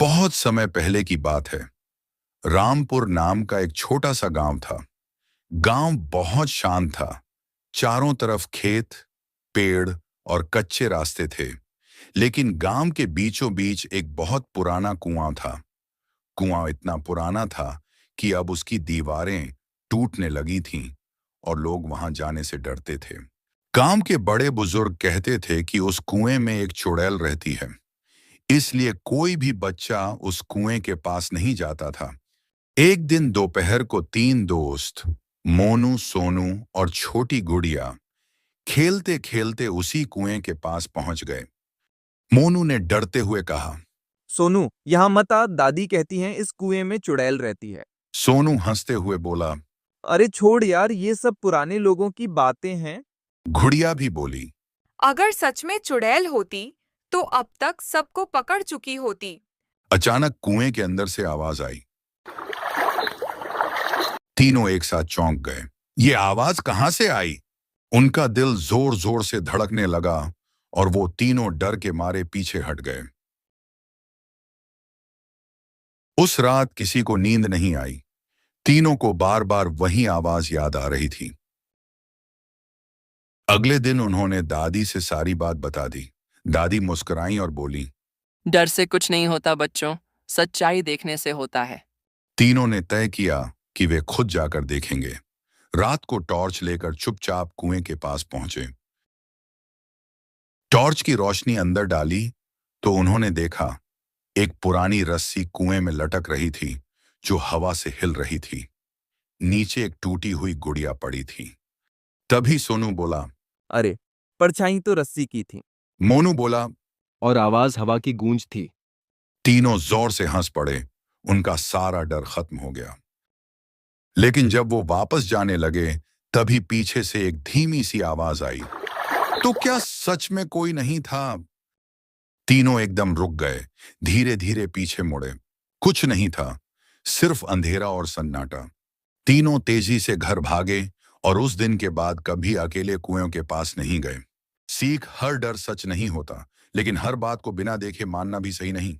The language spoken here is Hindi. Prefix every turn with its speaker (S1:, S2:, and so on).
S1: बहुत समय पहले की बात है। रामपुर नाम का एक छोटा सा गांव था। गांव बहुत शांत था। चारों तरफ खेत, पेड़ और कच्चे रास्ते थे। लेकिन गांव के बीचों बीच एक बहुत पुराना कुआं था। कुआं इतना पुराना था कि अब उसकी दीवारें टूटने लगी थीं और लोग वहां जाने से डरते थे। गांव के बड़े बुजुर्ग कहते थे कि उस कुएं में एक चुड़ैल रहती है, इसलिए कोई भी बच्चा उस कुएं के पास नहीं जाता था। एक दिन दोपहर को तीन दोस्त, मोनू, सोनू और छोटी गुड़िया, खेलते खेलते उसी कुएं के पास पहुंच गए। मोनू ने डरते हुए कहा।
S2: सोनू, यहाँ मत आ। दादी कहती हैं इस कुएं में चुड़ैल रहती है।
S1: सोनू हंसते हुए बोला।
S2: अरे छोड़ यार, ये सब पुराने लोगों की बातें हैं।
S1: गुड़िया भी बोली।
S3: अगर सच में चुड़ैल होती तो अब तक सबको पकड़ चुकी होती।
S1: अचानक कुएं के अंदर से आवाज आई। तीनों एक साथ चौंक गए। ये आवाज कहां से आई? उनका दिल जोर जोर से धड़कने लगा और वो तीनों डर के मारे पीछे हट गए। उस रात किसी को नींद नहीं आई। तीनों को बार बार वही आवाज याद आ रही थी। अगले दिन उन्होंने दादी से सारी बात बता दी। दादी मुस्कुराई और बोली,
S4: डर से कुछ नहीं होता बच्चों, सच्चाई देखने से होता है।
S1: तीनों ने तय किया कि वे खुद जाकर देखेंगे। रात को टॉर्च लेकर चुपचाप कुएं के पास पहुंचे। टॉर्च की रोशनी अंदर डाली तो उन्होंने देखा एक पुरानी रस्सी कुएं में लटक रही थी, जो हवा से हिल रही थी। नीचे एक टूटी हुई गुड़िया पड़ी थी। तभी सोनू बोला।
S2: अरे, परछाई तो रस्सी की थी।
S1: मोनू बोला।
S5: और आवाज हवा की गूंज थी।
S1: तीनों जोर से हंस पड़े। उनका सारा डर खत्म हो गया। लेकिन जब वो वापस जाने लगे, तभी पीछे से एक धीमी सी आवाज आई। तो क्या सच में कोई नहीं था? तीनों एकदम रुक गए, धीरे धीरे पीछे मुड़े। कुछ नहीं था, सिर्फ अंधेरा और सन्नाटा। तीनों तेजी से घर भागे और उस दिन के बाद कभी अकेले कुएं के पास नहीं गए। सीख, हर डर सच नहीं होता, लेकिन हर बात को बिना देखे मानना भी सही नहीं।